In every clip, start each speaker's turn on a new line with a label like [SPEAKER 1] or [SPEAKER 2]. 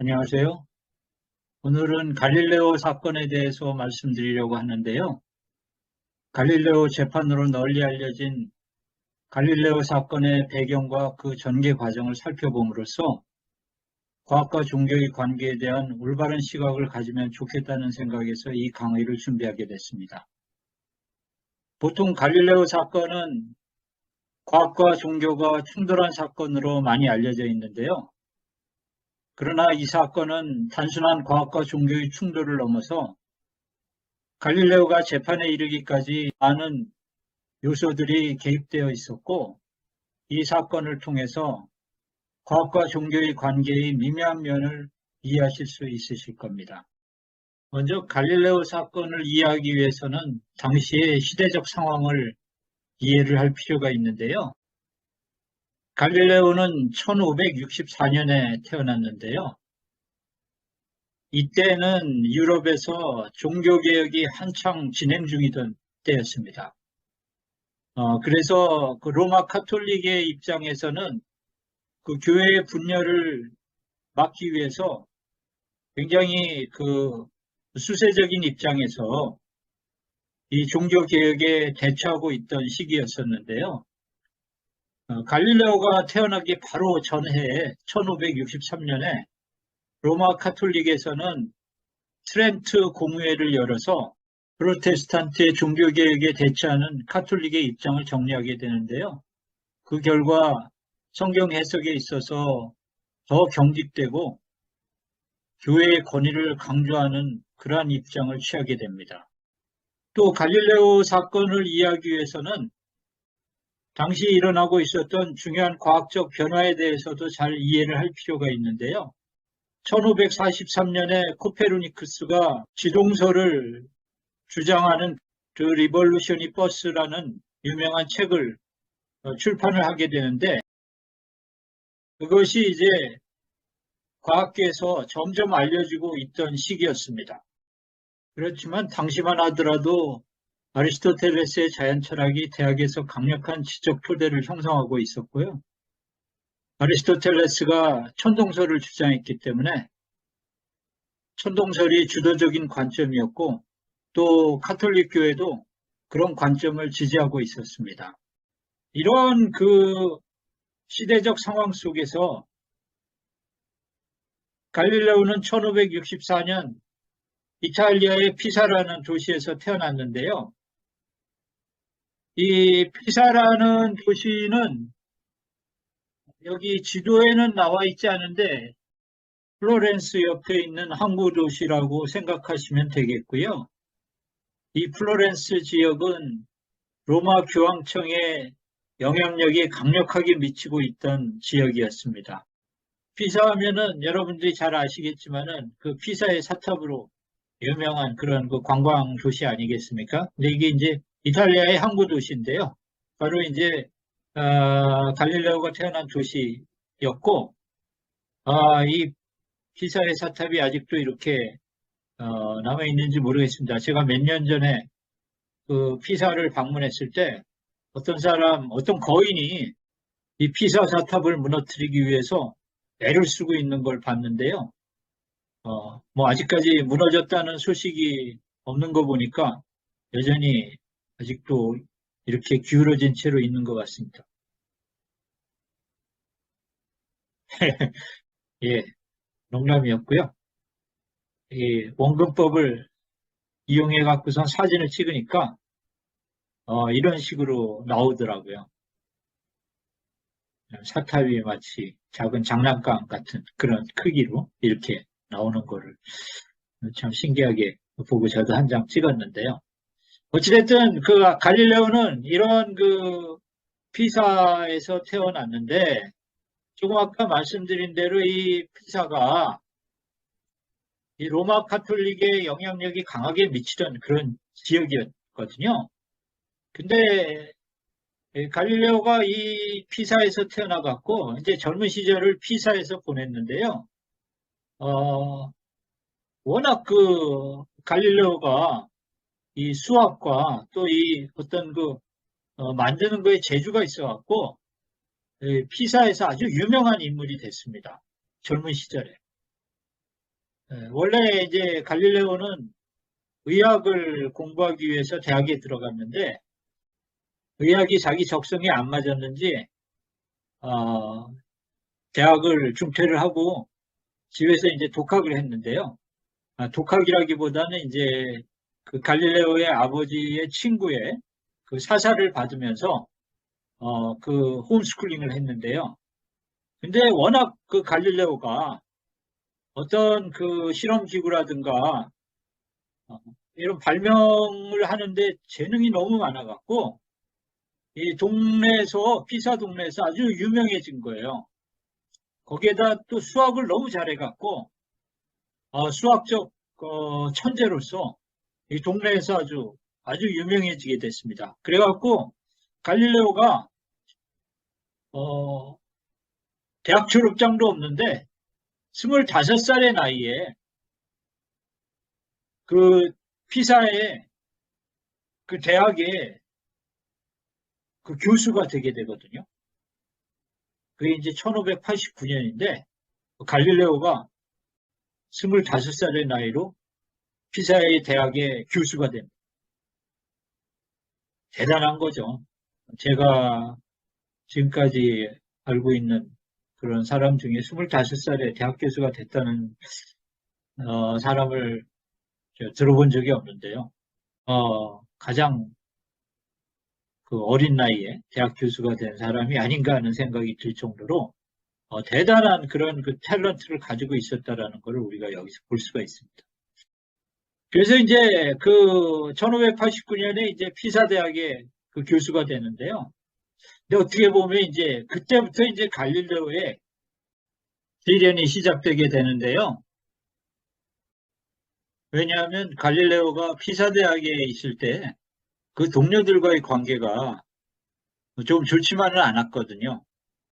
[SPEAKER 1] 안녕하세요. 오늘은 갈릴레오 사건에 대해서 말씀드리려고 하는데요. 갈릴레오 재판으로 널리 알려진 갈릴레오 사건의 배경과 그 전개 과정을 살펴봄으로써 과학과 종교의 관계에 대한 올바른 시각을 가지면 좋겠다는 생각에서 이 강의를 준비하게 됐습니다. 보통 갈릴레오 사건은 과학과 종교가 충돌한 사건으로 많이 알려져 있는데요. 그러나 이 사건은 단순한 과학과 종교의 충돌을 넘어서 갈릴레오가 재판에 이르기까지 많은 요소들이 개입되어 있었고, 이 사건을 통해서 과학과 종교의 관계의 미묘한 면을 이해하실 수 있으실 겁니다. 먼저 갈릴레오 사건을 이해하기 위해서는 당시의 시대적 상황을 이해를 할 필요가 있는데요. 갈릴레오는 1564년에 태어났는데요. 이때는 유럽에서 종교개혁이 한창 진행 중이던 때였습니다. 그래서 그 로마 카톨릭의 입장에서는 그 교회의 분열을 막기 위해서 굉장히 그 수세적인 입장에서 이 종교 개혁에 대처하고 있던 시기였었는데요. 갈릴레오가 태어나기 바로 전해에 1563년에 로마 카톨릭에서는 트렌트 공의회를 열어서 프로테스탄트의 종교 개혁에 대처하는 카톨릭의 입장을 정리하게 되는데요. 그 결과 성경 해석에 있어서 더 경직되고 교회의 권위를 강조하는 그러한 입장을 취하게 됩니다. 또 갈릴레오 사건을 이해하기 위해서는 당시 일어나고 있었던 중요한 과학적 변화에 대해서도 잘 이해를 할 필요가 있는데요. 1543년에 코페르니쿠스가 지동설을 주장하는 그 리볼루셔니 버스라는 유명한 책을 출판을 하게 되는데, 그것이 이제 과학계에서 점점 알려지고 있던 시기였습니다. 그렇지만 당시만 하더라도 아리스토텔레스의 자연철학이 대학에서 강력한 지적 토대를 형성하고 있었고요. 아리스토텔레스가 천동설을 주장했기 때문에 천동설이 주도적인 관점이었고, 또 카톨릭 교회도 그런 관점을 지지하고 있었습니다. 이런 그 시대적 상황 속에서 갈릴레오는 1564년 이탈리아의 피사라는 도시에서 태어났는데요. 이 피사라는 도시는 여기 지도에는 나와 있지 않은데 플로렌스 옆에 있는 항구 도시라고 생각하시면 되겠고요. 이 플로렌스 지역은 로마 교황청의 영향력이 강력하게 미치고 있던 지역이었습니다. 피사 하면은 여러분들이 잘 아시겠지만은 그 피사의 사탑으로 유명한 그런 그 관광 도시 아니겠습니까? 근데 이게 이제 이탈리아의 항구 도시인데요. 바로 이제 갈릴레오가 태어난 도시였고, 이 피사의 사탑이 아직도 이렇게 남아 있는지 모르겠습니다. 제가 몇 년 전에 그 피사를 방문했을 때 어떤 거인이 이 피사 사탑을 무너뜨리기 위해서 애를 쓰고 있는 걸 봤는데요. 뭐 아직까지 무너졌다는 소식이 없는 거 보니까 여전히 아직도 이렇게 기울어진 채로 있는 것 같습니다. 예, 농담이었고요. 이 원근법을 이용해 갖고선 사진을 찍으니까 이런 식으로 나오더라고요. 사탑이 마치 작은 장난감 같은 그런 크기로 이렇게 나오는 거를 참 신기하게 보고 저도 한 장 찍었는데요. 어찌됐든 그 갈릴레오는 이런 그 피사에서 태어났는데, 조금 아까 말씀드린 대로 이 피사가 이 로마 카톨릭의 영향력이 강하게 미치던 그런 지역이었거든요. 근데 갈릴레오가 이 피사에서 태어나갖고 이제 젊은 시절을 피사에서 보냈는데요. 어, 워낙 그 갈릴레오가 이 수학과 또 이 어떤 그 만드는 거에 재주가 있어갖고 피사에서 아주 유명한 인물이 됐습니다. 젊은 시절에. 원래 이제 갈릴레오는 의학을 공부하기 위해서 대학에 들어갔는데 의학이 자기 적성에 안 맞았는지 어, 대학을 중퇴를 하고 집에서 이제 독학을 했는데요. 독학이라기보다는 이제 그 갈릴레오의 아버지의 친구의 그 사사를 받으면서 그 홈스쿨링을 했는데요. 근데 워낙 그 갈릴레오가 어떤 그 실험기구라든가 어, 이런 발명을 하는데 재능이 너무 많아갖고 이 동네에서 피사 동네에서 아주 유명해진 거예요. 거기에다 또 수학을 너무 잘해갖고 수학적 천재로서 이 동네에서 아주 유명해지게 됐습니다. 그래갖고 갈릴레오가 어, 대학 졸업장도 없는데 25살의 나이에 그 피사의 그 대학의 그 교수가 되게 되거든요. 그게 이제 1589년인데 갈릴레오가 25살의 나이로 피사의 대학의 교수가 됩니다. 대단한 거죠. 제가 지금까지 알고 있는 그런 사람 중에 25살에 대학 교수가 됐다는 사람을 들어본 적이 없는데요. 가장 그 어린 나이에 대학 교수가 된 사람이 아닌가 하는 생각이 들 정도로 대단한 그런 그 탤런트를 가지고 있었다라는 것을 우리가 여기서 볼 수가 있습니다. 그래서 이제 그 1589년에 이제 피사 대학의 그 교수가 되는데요. 근데 어떻게 보면 이제 그때부터 이제 갈릴레오의 시련이 시작되게 되는데요. 왜냐하면 갈릴레오가 피사 대학에 있을 때 그 동료들과의 관계가 좀 좋지만은 않았거든요.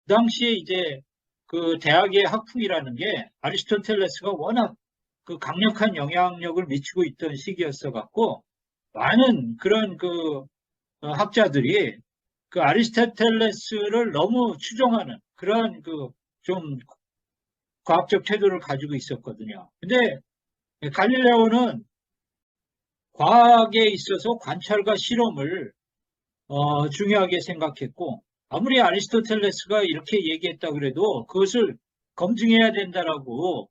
[SPEAKER 1] 그 당시에 이제 그 대학의 학풍이라는 게 아리스토텔레스가 워낙 그 강력한 영향력을 미치고 있던 시기였어 갖고 많은 그런 그 학자들이 그 아리스토텔레스를 너무 추종하는 그런 그 좀 과학적 태도를 가지고 있었거든요. 근데 갈릴레오는 과학에 있어서 관찰과 실험을 중요하게 생각했고 아무리 아리스토텔레스가 이렇게 얘기했다 그래도 그것을 검증해야 된다라고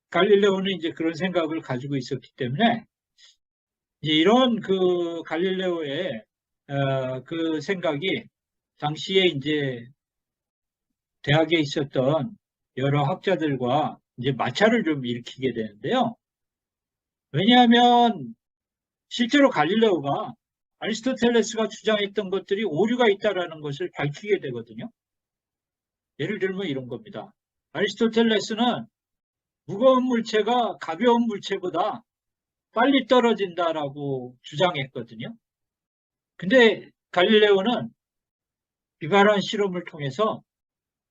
[SPEAKER 1] 갈릴레오는 이제 그런 생각을 가지고 있었기 때문에 이제 이런 그 갈릴레오의 그 생각이 당시에 이제 대학에 있었던 여러 학자들과 이제 마찰을 좀 일으키게 되는데요. 왜냐하면 실제로 갈릴레오가 아리스토텔레스가 주장했던 것들이 오류가 있다라는 것을 밝히게 되거든요. 예를 들면 이런 겁니다. 아리스토텔레스는 무거운 물체가 가벼운 물체보다 빨리 떨어진다라고 주장했거든요. 근데 갈릴레오는 비발한 실험을 통해서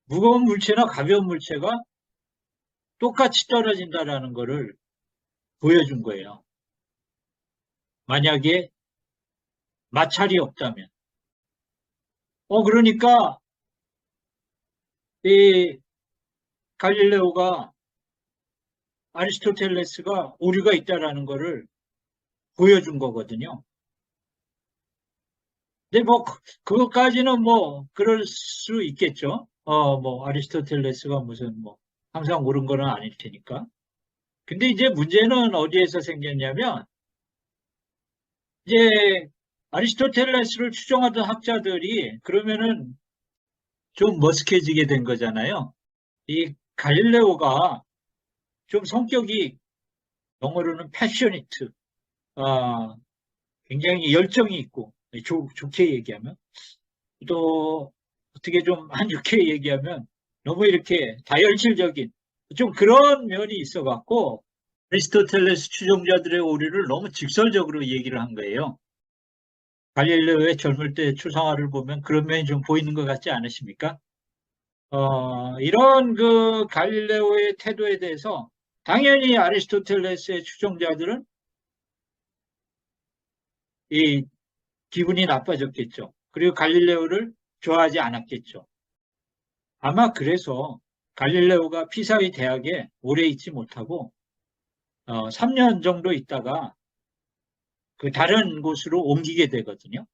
[SPEAKER 1] 무거운 물체나 가벼운 물체가 똑같이 떨어진다라는 것을 보여준 거예요. 만약에 마찰이 없다면. 그러니까 이 갈릴레오가 아리스토텔레스가 오류가 있다라는 것을 보여준 거거든요. 근데 뭐 그것까지는 뭐 그럴 수 있겠죠. 뭐 아리스토텔레스가 무슨 뭐 항상 옳은 거는 아닐 테니까. 근데 이제 문제는 어디에서 생겼냐면 이제 아리스토텔레스를 추종하던 학자들이 그러면은 좀 머쓱해지게 된 거잖아요. 이 갈릴레오가 좀 성격이 영어로는 패셔니트, 굉장히 열정이 있고 좋게 얘기하면 또 어떻게 좀 안 좋게 얘기하면 너무 이렇게 다혈질적인 좀 그런 면이 있어 갖고 아리스토텔레스 추종자들의 오류를 너무 직설적으로 얘기를 한 거예요. 갈릴레오의 젊을 때 추상화를 보면 그런 면이 좀 보이는 것 같지 않으십니까? 이런 그 갈릴레오의 태도에 대해서 당연히 아리스토텔레스의 추종자들은 이 기분이 나빠졌겠죠. 그리고 갈릴레오를 좋아하지 않았겠죠. 아마 그래서 갈릴레오가 피사의 대학에 오래 있지 못하고 3년 정도 있다가 그 다른 곳으로 옮기게 되거든요.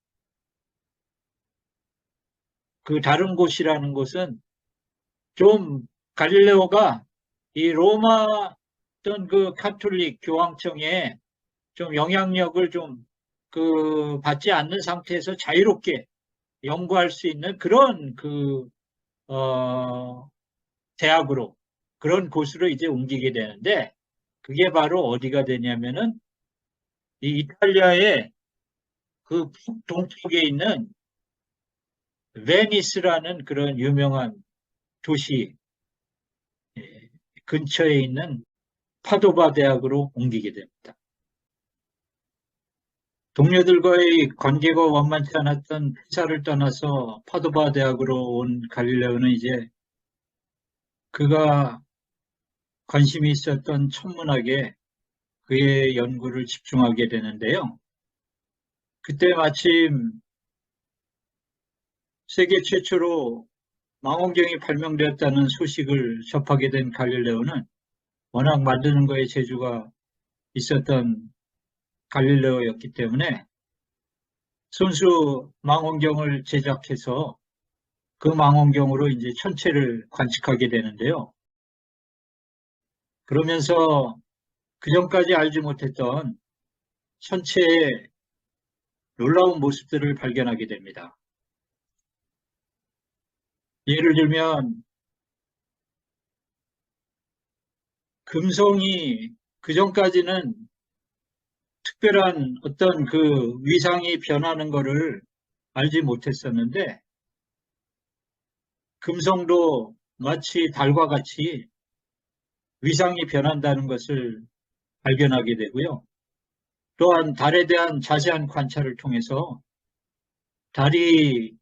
[SPEAKER 1] 그 다른 곳이라는 곳은 좀 갈릴레오가 이 로마 어떤 그 카톨릭 교황청에 좀 영향력을 좀 그 받지 않는 상태에서 자유롭게 연구할 수 있는 그런 어, 대학으로 그런 곳으로 이제 옮기게 되는데 그게 바로 어디가 되냐면은 이 이탈리아의 그 동쪽에 있는 베니스라는 그런 유명한 도시 근처에 있는 파도바 대학으로 옮기게 됩니다. 동료들과의 관계가 원만치 않았던 피사를 떠나서 파도바 대학으로 온 갈릴레오는 이제 그가 관심이 있었던 천문학에 그의 연구를 집중하게 되는데요. 그때 마침 세계 최초로 망원경이 발명되었다는 소식을 접하게 된 갈릴레오는 워낙 만드는 거에 재주가 있었던 갈릴레오였기 때문에 손수 망원경을 제작해서 그 망원경으로 이제 천체를 관측하게 되는데요. 그러면서 그전까지 알지 못했던 천체의 놀라운 모습들을 발견하게 됩니다. 예를 들면 금성이 그전까지는 특별한 어떤 그 위상이 변하는 것을 알지 못했었는데 금성도 마치 달과 같이 위상이 변한다는 것을 발견하게 되고요. 또한 달에 대한 자세한 관찰을 통해서 달이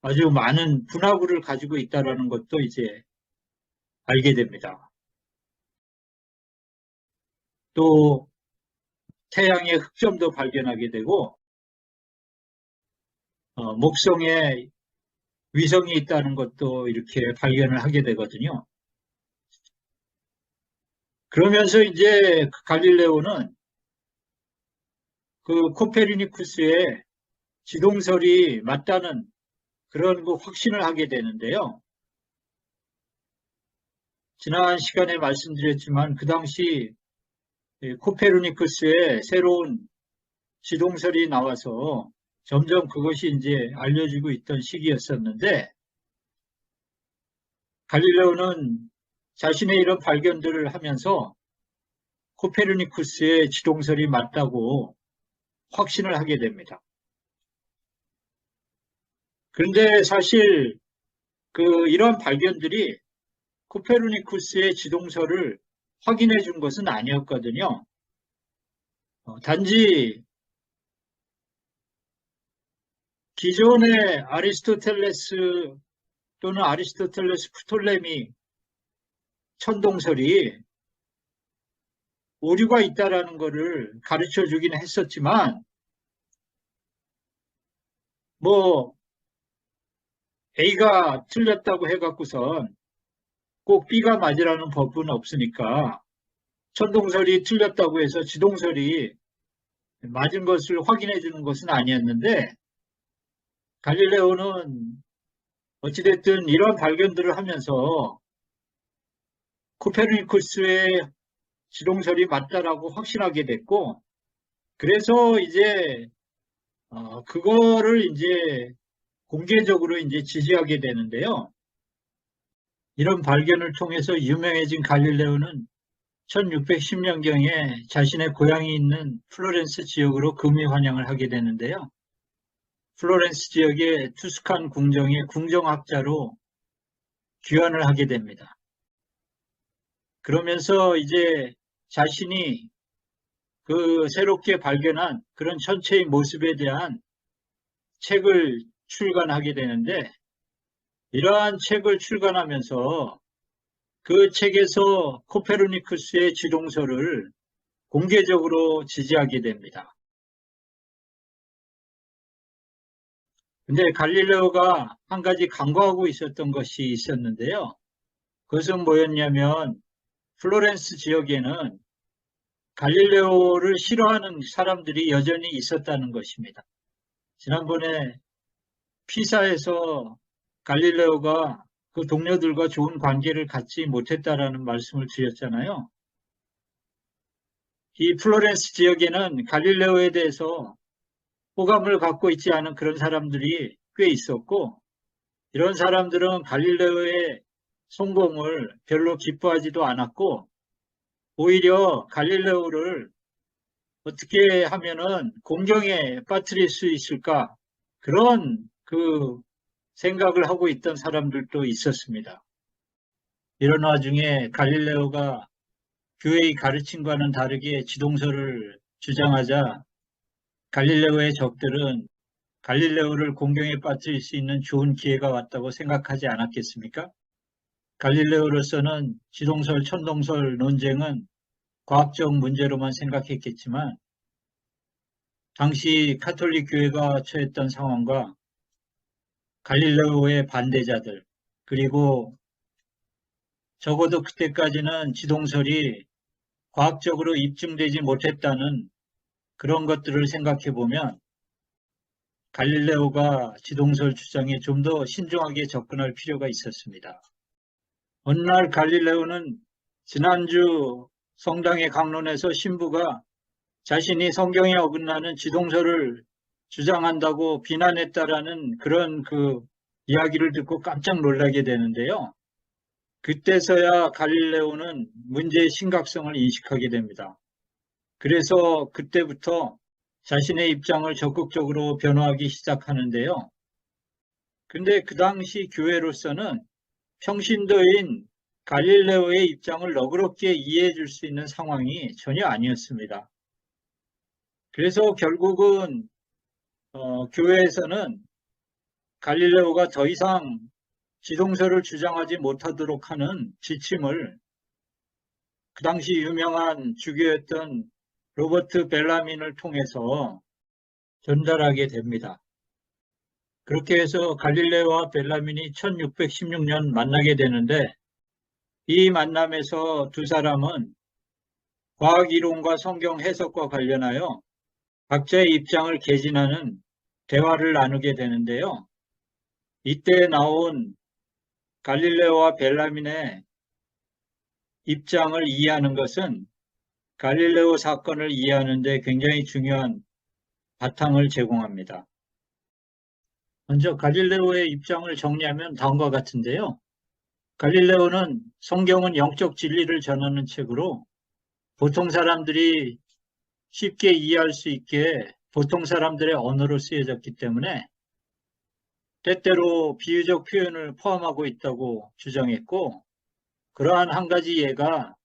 [SPEAKER 1] 아주 많은 분화구를 가지고 있다는 것도 이제 알게 됩니다. 또 태양의 흑점도 발견하게 되고 목성에 위성이 있다는 것도 이렇게 발견을 하게 되거든요. 그러면서 이제 갈릴레오는 그 코페르니쿠스의 지동설이 맞다는 그런 그 확신을 하게 되는데요. 지난 시간에 말씀드렸지만 그 당시 코페르니쿠스의 새로운 지동설이 나와서 점점 그것이 이제 알려지고 있던 시기였었는데 갈릴레오는 자신의 이런 발견들을 하면서 코페르니쿠스의 지동설이 맞다고 확신을 하게 됩니다. 그런데 사실 이런 발견들이 코페르니쿠스의 지동설을 확인해 준 것은 아니었거든요. 단지 기존의 아리스토텔레스 또는 아리스토텔레스 프톨레미 천동설이 오류가 있다라는 것을 가르쳐 주긴 했었지만 뭐 A가 틀렸다고 해갖고선 꼭 B가 맞으라는 법은 없으니까 천동설이 틀렸다고 해서 지동설이 맞은 것을 확인해 주는 것은 아니었는데 갈릴레오는 어찌됐든 이런 발견들을 하면서 코페르니쿠스의 지동설이 맞다라고 확신하게 됐고 그래서 이제 그거를 이제 공개적으로 이제 지지하게 되는데요. 이런 발견을 통해서 유명해진 갈릴레오는 1610년경에 자신의 고향이 있는 플로렌스 지역으로 금이 환영을 하게 되는데요. 플로렌스 지역의 투스칸 궁정의 궁정학자로 귀환을 하게 됩니다. 그러면서 이제 자신이 그 새롭게 발견한 그런 천체의 모습에 대한 책을 출간하게 되는데 이러한 책을 출간하면서 그 책에서 코페르니쿠스의 지동설을 공개적으로 지지하게 됩니다. 근데 갈릴레오가 한 가지 간과하고 있었던 것이 있었는데요. 그것은 뭐였냐면 플로렌스 지역에는 갈릴레오를 싫어하는 사람들이 여전히 있었다는 것입니다. 지난번에 피사에서 갈릴레오가 그 동료들과 좋은 관계를 갖지 못했다라는 말씀을 드렸잖아요. 이 플로렌스 지역에는 갈릴레오에 대해서 호감을 갖고 있지 않은 그런 사람들이 꽤 있었고, 이런 사람들은 갈릴레오의 성공을 별로 기뻐하지도 않았고, 오히려 갈릴레오를 어떻게 하면은 공경에 빠뜨릴 수 있을까, 그런 그 생각을 하고 있던 사람들도 있었습니다. 이런 와중에 갈릴레오가 교회의 가르침과는 다르게 지동설을 주장하자 갈릴레오의 적들은 갈릴레오를 공경에 빠뜨릴 수 있는 좋은 기회가 왔다고 생각하지 않았겠습니까? 갈릴레오로서는 지동설, 천동설 논쟁은 과학적 문제로만 생각했겠지만 당시 카톨릭 교회가 처했던 상황과 갈릴레오의 반대자들, 그리고 적어도 그때까지는 지동설이 과학적으로 입증되지 못했다는 그런 것들을 생각해 보면 갈릴레오가 지동설 주장에 좀 더 신중하게 접근할 필요가 있었습니다. 어느 날 갈릴레오는 지난주 성당의 강론에서 신부가 자신이 성경에 어긋나는 지동설을 주장한다고 비난했다라는 그런 그 이야기를 듣고 깜짝 놀라게 되는데요. 그때서야 갈릴레오는 문제의 심각성을 인식하게 됩니다. 그래서 그때부터 자신의 입장을 적극적으로 변화하기 시작하는데요. 근데 그 당시 교회로서는 평신도인 갈릴레오의 입장을 너그럽게 이해해 줄 수 있는 상황이 전혀 아니었습니다. 그래서 결국은 교회에서는 갈릴레오가 더 이상 지동설을 주장하지 못하도록 하는 지침을 그 당시 유명한 주교였던 로버트 벨라민을 통해서 전달하게 됩니다. 그렇게 해서 갈릴레오와 벨라민이 1616년 만나게 되는데 이 만남에서 두 사람은 과학 이론과 성경 해석과 관련하여 각자의 입장을 개진하는 대화를 나누게 되는데요. 이때 나온 갈릴레오와 벨라민의 입장을 이해하는 것은 갈릴레오 사건을 이해하는 데 굉장히 중요한 바탕을 제공합니다. 먼저 갈릴레오의 입장을 정리하면 다음과 같은데요. 갈릴레오는 성경은 영적 진리를 전하는 책으로 보통 사람들이 쉽게 이해할 수 있게 보통 사람들의 언어로 쓰여졌기 때문에 때때로 비유적 표현을 포함하고 있다고 주장했고, 그러한 한 가지 예가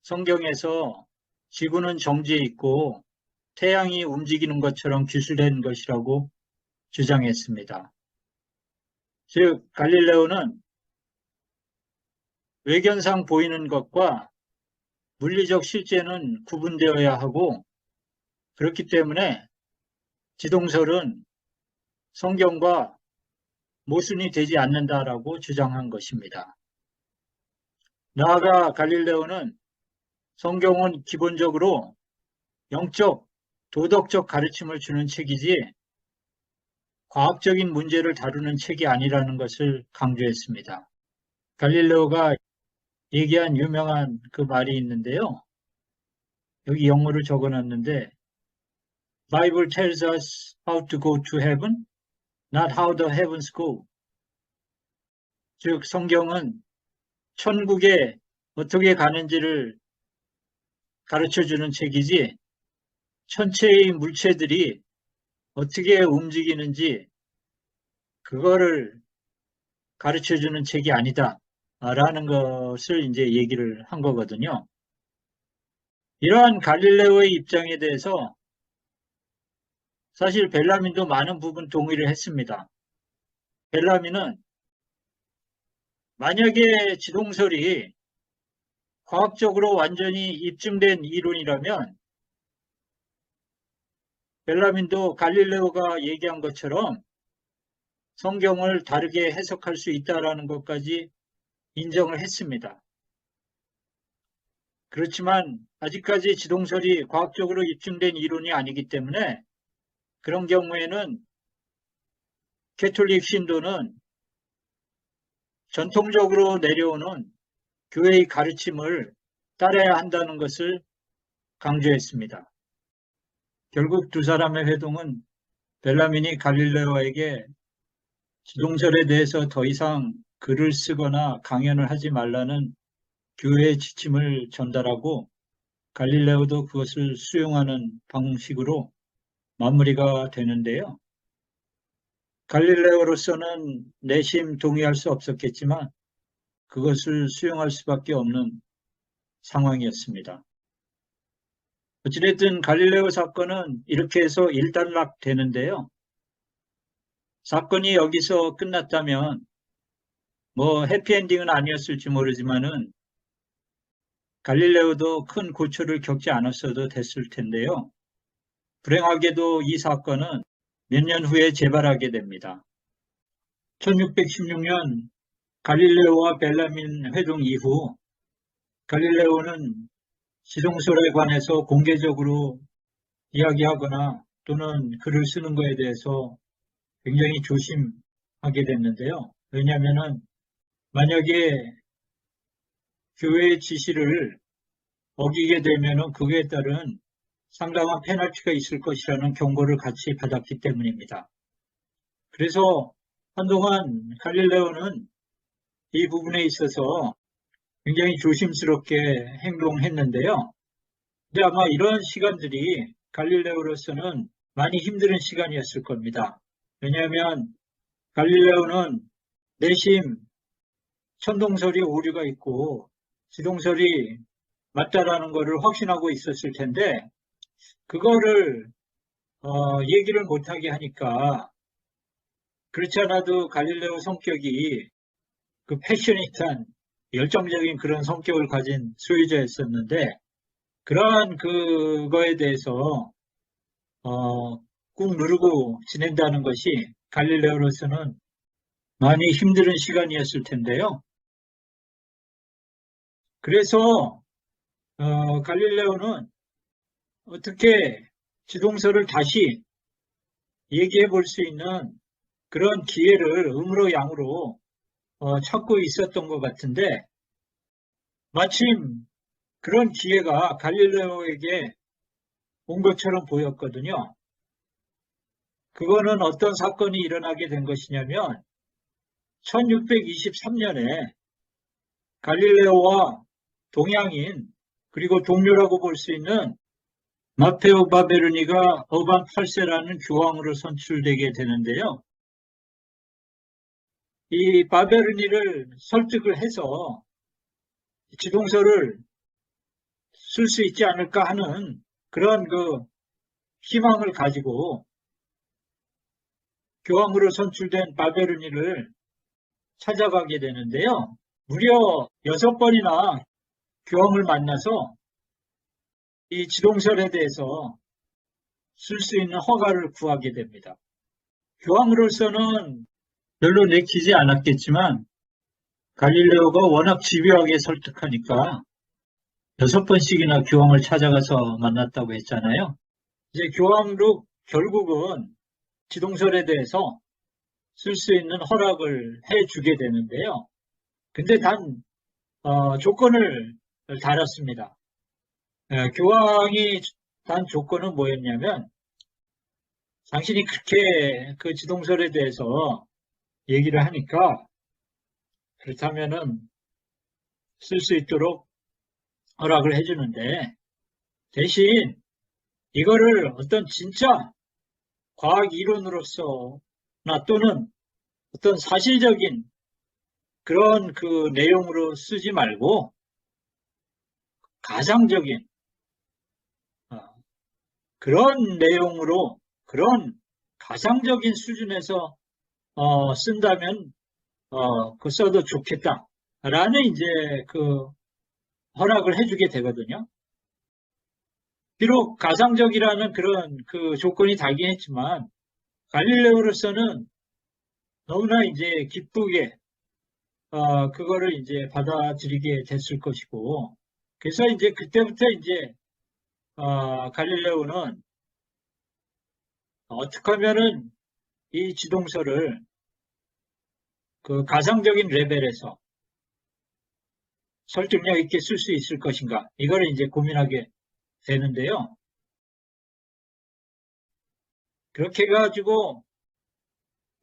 [SPEAKER 1] 성경에서 지구는 정지해 있고 태양이 움직이는 것처럼 기술된 것이라고 주장했습니다. 즉, 갈릴레오는 외견상 보이는 것과 물리적 실제는 구분되어야 하고, 그렇기 때문에 지동설은 성경과 모순이 되지 않는다라고 주장한 것입니다. 나아가 갈릴레오는 성경은 기본적으로 영적, 도덕적 가르침을 주는 책이지 과학적인 문제를 다루는 책이 아니라는 것을 강조했습니다. 갈릴레오가 얘기한 유명한 그 말이 있는데요. 여기 영어로 적어놨는데 Bible tells us how to go to heaven, not how the heavens go. 즉 성경은 천국에 어떻게 가는지를 가르쳐주는 책이지 천체의 물체들이 어떻게 움직이는지 그거를 가르쳐주는 책이 아니다 라는 것을 이제 얘기를 한 거거든요. 이러한 갈릴레오의 입장에 대해서 사실 벨라민도 많은 부분 동의를 했습니다. 벨라민은 만약에 지동설이 과학적으로 완전히 입증된 이론이라면 벨라민도 갈릴레오가 얘기한 것처럼 성경을 다르게 해석할 수 있다는 것까지 인정을 했습니다. 그렇지만 아직까지 지동설이 과학적으로 입증된 이론이 아니기 때문에 그런 경우에는 캐톨릭 신도는 전통적으로 내려오는 교회의 가르침을 따라야 한다는 것을 강조했습니다. 결국 두 사람의 회동은 벨라민이 갈릴레오에게 지동설에 대해서 더 이상 글을 쓰거나 강연을 하지 말라는 교회의 지침을 전달하고 갈릴레오도 그것을 수용하는 방식으로 마무리가 되는데요. 갈릴레오로서는 내심 동의할 수 없었겠지만 그것을 수용할 수밖에 없는 상황이었습니다. 어찌됐든 갈릴레오 사건은 이렇게 해서 일단락되는데요. 사건이 여기서 끝났다면 해피엔딩은 아니었을지 모르지만은 갈릴레오도 큰 고초를 겪지 않았어도 됐을 텐데요. 불행하게도 이 사건은 몇 년 후에 재발하게 됩니다. 1616년 갈릴레오와 벨라민 회동 이후 갈릴레오는 지동설에 관해서 공개적으로 이야기하거나 또는 글을 쓰는 것에 대해서 굉장히 조심하게 됐는데요. 왜냐하면 만약에 교회의 지시를 어기게 되면 그에 따른 상당한 페널티가 있을 것이라는 경고를 같이 받았기 때문입니다. 그래서 한동안 갈릴레오는 이 부분에 있어서 굉장히 조심스럽게 행동했는데요. 근데 아마 이런 시간들이 갈릴레오로서는 많이 힘든 시간이었을 겁니다. 왜냐하면 갈릴레오는 내심 천동설이 오류가 있고 지동설이 맞다라는 것을 확신하고 있었을 텐데 그거를 얘기를 못하게 하니까 그렇지 않아도 갈릴레오 성격이 그 패셔니트한 열정적인 그런 성격을 가진 소유자였었는데 그러한 그거에 대해서 꾹 누르고 지낸다는 것이 갈릴레오로서는 많이 힘든 시간이었을 텐데요. 그래서 갈릴레오는 어떻게 지동설을 다시 얘기해 볼 수 있는 그런 기회를 음으로 양으로 찾고 있었던 것 같은데 마침 그런 기회가 갈릴레오에게 온 것처럼 보였거든요. 그거는 어떤 사건이 일어나게 된 것이냐면 1623년에 갈릴레오와 동양인 그리고 동료라고 볼 수 있는 마테오 바베르니가 어반 8세라는 교황으로 선출되게 되는데요. 이 바베르니를 설득을 해서 지동서를 쓸 수 있지 않을까 하는 그런 희망을 가지고 교황으로 선출된 바베르니를 찾아가게 되는데요. 무려 6번이나 교황을 만나서 이 지동설에 대해서 쓸 수 있는 허가를 구하게 됩니다. 교황으로서는 별로 내키지 않았겠지만 갈릴레오가 워낙 집요하게 설득하니까 6번씩이나 교황을 찾아가서 만났다고 했잖아요. 이제 교황도 결국은 지동설에 대해서 쓸 수 있는 허락을 해주게 되는데요. 근데 단 조건을 달았습니다. 교황이 단 조건은 뭐였냐면 당신이 그렇게 그 지동설에 대해서 얘기를 하니까 그렇다면은 쓸 수 있도록 허락을 해주는데 대신 이거를 어떤 진짜 과학 이론으로서나 또는 어떤 사실적인 그런 그 내용으로 쓰지 말고 가상적인 그런 내용으로 그런 가상적인 수준에서 쓴다면 그 써도 좋겠다라는 이제 그 허락을 해주게 되거든요. 비록 가상적이라는 그런 그 조건이 달긴 했지만 갈릴레오로서는 너무나 이제 기쁘게 그거를 이제 받아들이게 됐을 것이고 그래서 이제 그때부터 이제 갈릴레오는 어떻게 하면은 이 지동설을 그 가상적인 레벨에서 설득력 있게 쓸 수 있을 것인가, 이걸 이제 고민하게 되는데요. 그렇게 해가지고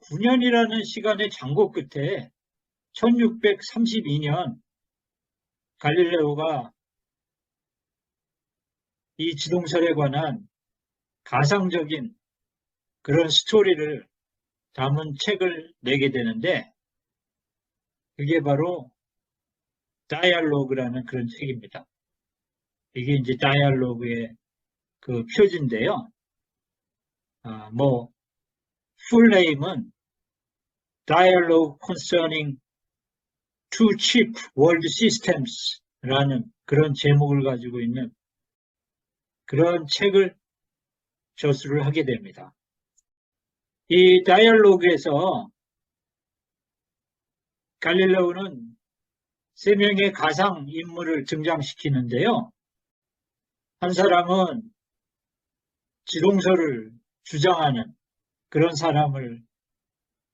[SPEAKER 1] 9년이라는 시간의 장고 끝에 1632년 갈릴레오가 이 지동설에 관한 가상적인 그런 스토리를 담은 책을 내게 되는데, 그게 바로 다이얼로그라는 그런 책입니다. 이게 이제 다이얼로그의 그 표지인데요. 풀 네임은 Dialogue Concerning Two Cheap World Systems라는 그런 제목을 가지고 있는 그런 책을 저술을 하게 됩니다. 이 다이얼로그에서 갈릴레오는 세 명의 가상 인물을 등장시키는데요. 한 사람은 지동설을 주장하는 그런 사람을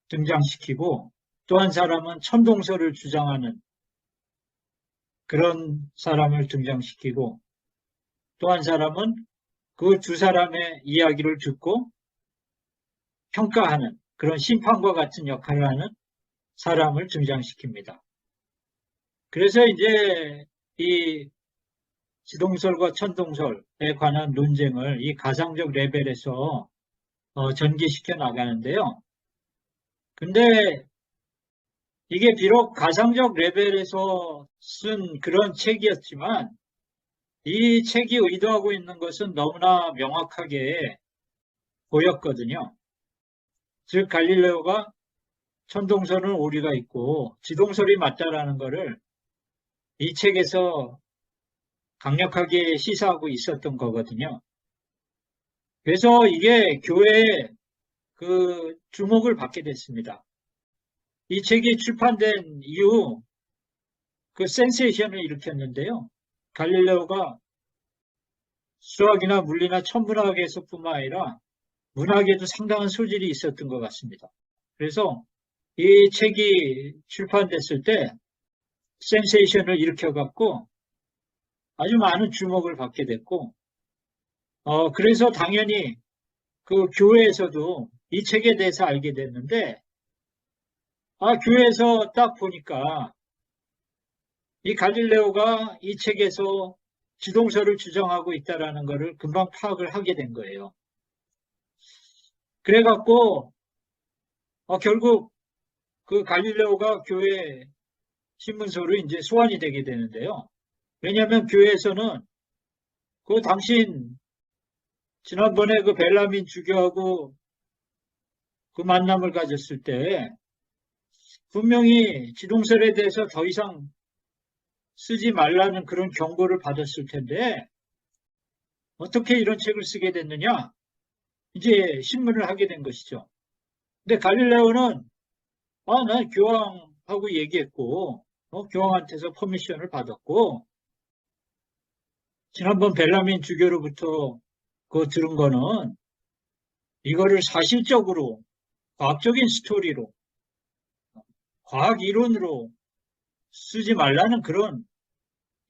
[SPEAKER 1] 등장시키고, 또 한 사람은 천동설을 주장하는 그런 사람을 등장시키고, 또 한 사람은 그 두 사람의 이야기를 듣고 평가하는 그런 심판과 같은 역할을 하는 사람을 등장시킵니다. 그래서 이제 이 지동설과 천동설에 관한 논쟁을 이 가상적 레벨에서 전개시켜 나가는데요. 근데 이게 비록 가상적 레벨에서 쓴 그런 책이었지만, 이 책이 의도하고 있는 것은 너무나 명확하게 보였거든요. 즉, 갈릴레오가 천동설은 오류가 있고 지동설이 맞다라는 것을 이 책에서 강력하게 시사하고 있었던 거거든요. 그래서 이게 교회에 그 주목을 받게 됐습니다. 이 책이 출판된 이후 그 센세이션을 일으켰는데요. 갈릴레오가 수학이나 물리나 천문학에서뿐만 아니라 문학에도 상당한 소질이 있었던 것 같습니다. 그래서 이 책이 출판됐을 때 센세이션을 일으켜갖고 아주 많은 주목을 받게 됐고, 그래서 당연히 그 교회에서도 이 책에 대해서 알게 됐는데, 교회에서 딱 보니까 이 갈릴레오가 이 책에서 지동설을 주장하고 있다라는 것을 금방 파악을 하게 된 거예요. 그래갖고 결국 그 갈릴레오가 교회 신문서로 이제 소환이 되게 되는데요. 왜냐하면 교회에서는 그 당신 지난번에 그 벨라민 주교하고 그 만남을 가졌을 때 분명히 지동설에 대해서 더 이상 쓰지 말라는 그런 경고를 받았을 텐데 어떻게 이런 책을 쓰게 됐느냐? 이제 신문을 하게 된 것이죠. 근데 갈릴레오는 난 교황하고 얘기했고 교황한테서 퍼미션을 받았고, 지난번 벨라민 주교로부터 그 들은 거는 이거를 사실적으로 과학적인 스토리로 과학 이론으로 쓰지 말라는 그런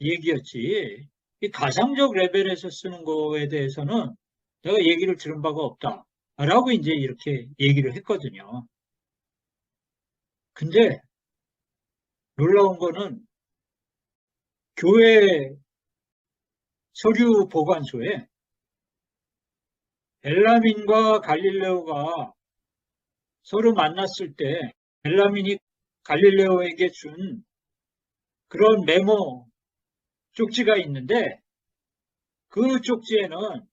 [SPEAKER 1] 얘기였지, 이 가상적 레벨에서 쓰는 거에 대해서는 내가 얘기를 들은 바가 없다 라고 이제 이렇게 얘기를 했거든요. 근데 놀라운 거는 교회 서류 보관소에 벨라민과 갈릴레오가 서로 만났을 때 벨라민이 갈릴레오에게 준 그런 메모 쪽지가 있는데, 그 쪽지에는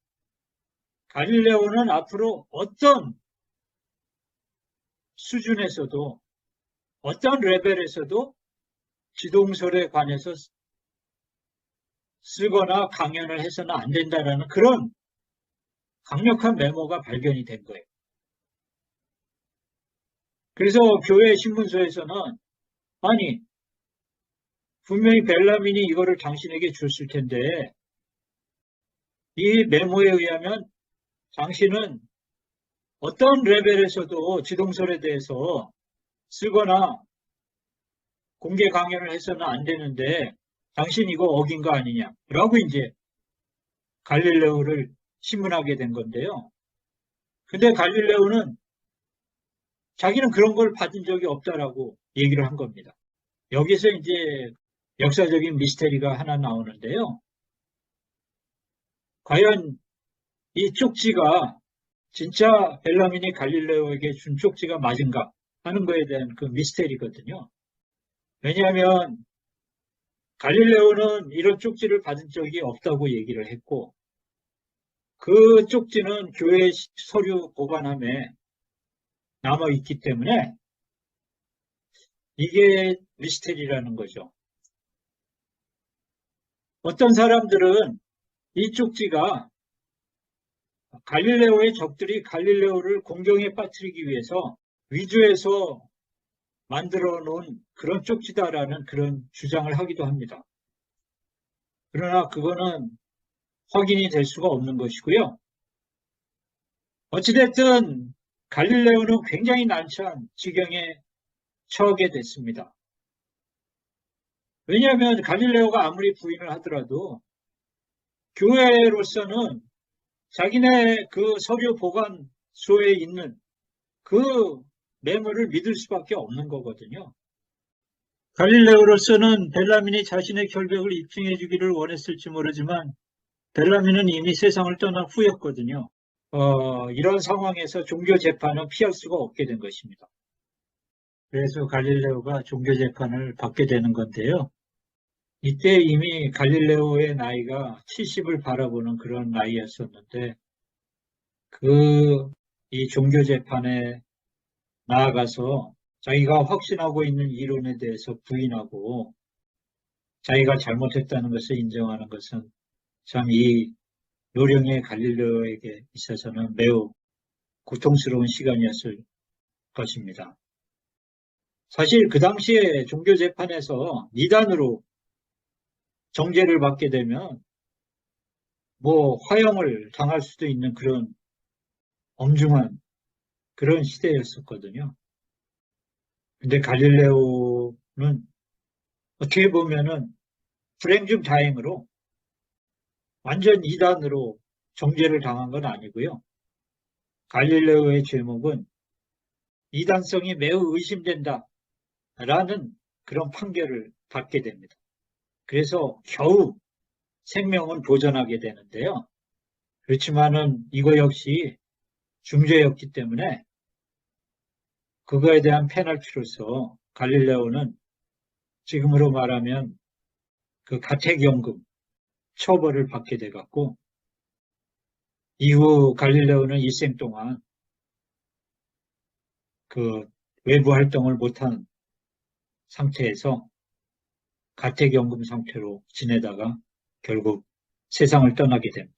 [SPEAKER 1] 갈릴레오는 앞으로 어떤 수준에서도 어떤 레벨에서도 지동설에 관해서 쓰거나 강연을 해서는 안 된다라는 그런 강력한 메모가 발견이 된 거예요. 그래서 교회 신문서에서는 분명히 벨라민이 이거를 당신에게 줬을 텐데 이 메모에 의하면 당신은 어떤 레벨에서도 지동설에 대해서 쓰거나 공개 강연을 해서는 안 되는데 당신 이거 어긴 거 아니냐라고 이제 갈릴레오를 신문하게 된 건데요. 근데 갈릴레오는 자기는 그런 걸 받은 적이 없다라고 얘기를 한 겁니다. 여기서 이제 역사적인 미스테리가 하나 나오는데요. 과연 이 쪽지가 진짜 벨라민이 갈릴레오에게 준 쪽지가 맞은가 하는 거에 대한 그 미스테리거든요. 왜냐하면 갈릴레오는 이런 쪽지를 받은 적이 없다고 얘기를 했고 그 쪽지는 교회 서류 보관함에 남아있기 때문에 이게 미스테리라는 거죠. 어떤 사람들은 이 쪽지가 갈릴레오의 적들이 갈릴레오를 공경에 빠뜨리기 위해서 위조해서 만들어 놓은 그런 쪽지다라는 그런 주장을 하기도 합니다. 그러나 그거는 확인이 될 수가 없는 것이고요. 어찌됐든 갈릴레오는 굉장히 난처한 지경에 처하게 됐습니다. 왜냐하면 갈릴레오가 아무리 부인을 하더라도 교회로서는 자기네 그 서류 보관소에 있는 그 메모를 믿을 수밖에 없는 거거든요. 갈릴레오로서는 벨라민이 자신의 결백을 입증해 주기를 원했을지 모르지만 벨라민은 이미 세상을 떠난 후였거든요. 이런 상황에서 종교 재판은 피할 수가 없게 된 것입니다. 그래서 갈릴레오가 종교 재판을 받게 되는 건데요. 이때 이미 갈릴레오의 나이가 70을 바라보는 그런 나이였었는데 이 종교 재판에 나아가서 자기가 확신하고 있는 이론에 대해서 부인하고 자기가 잘못했다는 것을 인정하는 것은 참 이 요령의 갈릴레오에게 있어서는 매우 고통스러운 시간이었을 것입니다. 사실 그 당시에 종교재판에서 이단으로 정죄를 받게 되면 화형을 당할 수도 있는 그런 엄중한 그런 시대였었거든요. 근데 갈릴레오는 어떻게 보면은 불행 중 다행으로 완전 이단으로 정죄를 당한 건 아니고요. 갈릴레오의 죄목은 이단성이 매우 의심된다 라는 그런 판결을 받게 됩니다. 그래서 겨우 생명은 보존하게 되는데요. 그렇지만은 이거 역시 중죄였기 때문에 그거에 대한 페널티로서 갈릴레오는 지금으로 말하면 그 가택연금 처벌을 받게 돼갖고 이후 갈릴레오는 일생 동안 그 외부 활동을 못한 상태에서 가택연금 상태로 지내다가 결국 세상을 떠나게 됩니다.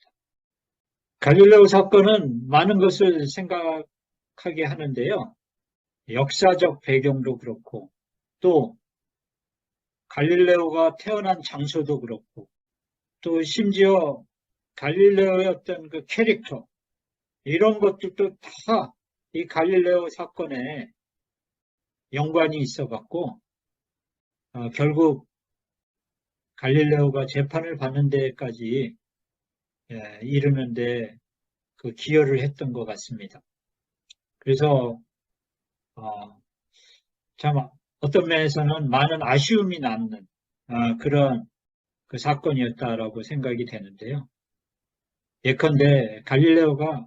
[SPEAKER 1] 갈릴레오 사건은 많은 것을 생각하게 하는데요. 역사적 배경도 그렇고 또 갈릴레오가 태어난 장소도 그렇고 또 심지어 갈릴레오의 어떤 그 캐릭터 이런 것들도 다 이 갈릴레오 사건에 연관이 있어 갖고 결국 갈릴레오가 재판을 받는 데까지 이르는데 그 기여를 했던 것 같습니다. 그래서 참 어떤 면에서는 많은 아쉬움이 남는 그런 그 사건이었다라고 생각이 되는데요. 예컨대 갈릴레오가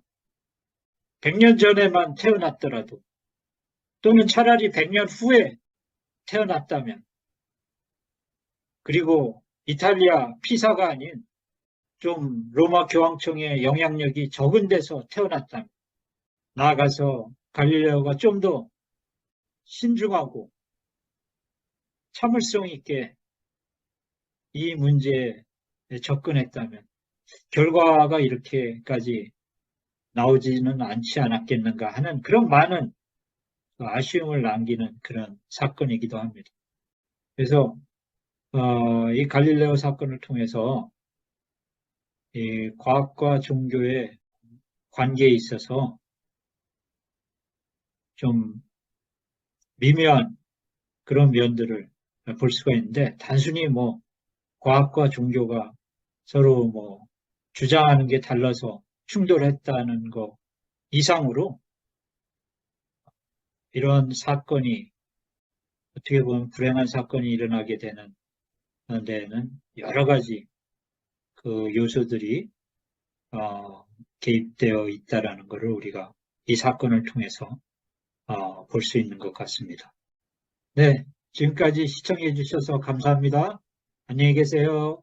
[SPEAKER 1] 100년 전에만 태어났더라도 또는 차라리 100년 후에 태어났다면 그리고 이탈리아 피사가 아닌 좀 로마 교황청의 영향력이 적은 데서 태어났다면 나아가서 갈릴레오가 좀 더 신중하고 참을성 있게 이 문제에 접근했다면 결과가 이렇게까지 나오지는 않지 않았겠는가 하는 그런 많은 아쉬움을 남기는 그런 사건이기도 합니다. 그래서 이 갈릴레오 사건을 통해서 이 과학과 종교의 관계에 있어서 좀 미묘한 그런 면들을 볼 수가 있는데, 단순히 뭐 과학과 종교가 서로 뭐 주장하는 게 달라서 충돌했다는 거 이상으로 이런 사건이, 어떻게 보면 불행한 사건이 일어나게 되는 데에는 여러 가지 그 요소들이 개입되어 있다라는 것을 우리가 이 사건을 통해서 볼 수 있는 것 같습니다. 네, 지금까지 시청해 주셔서 감사합니다. 안녕히 계세요.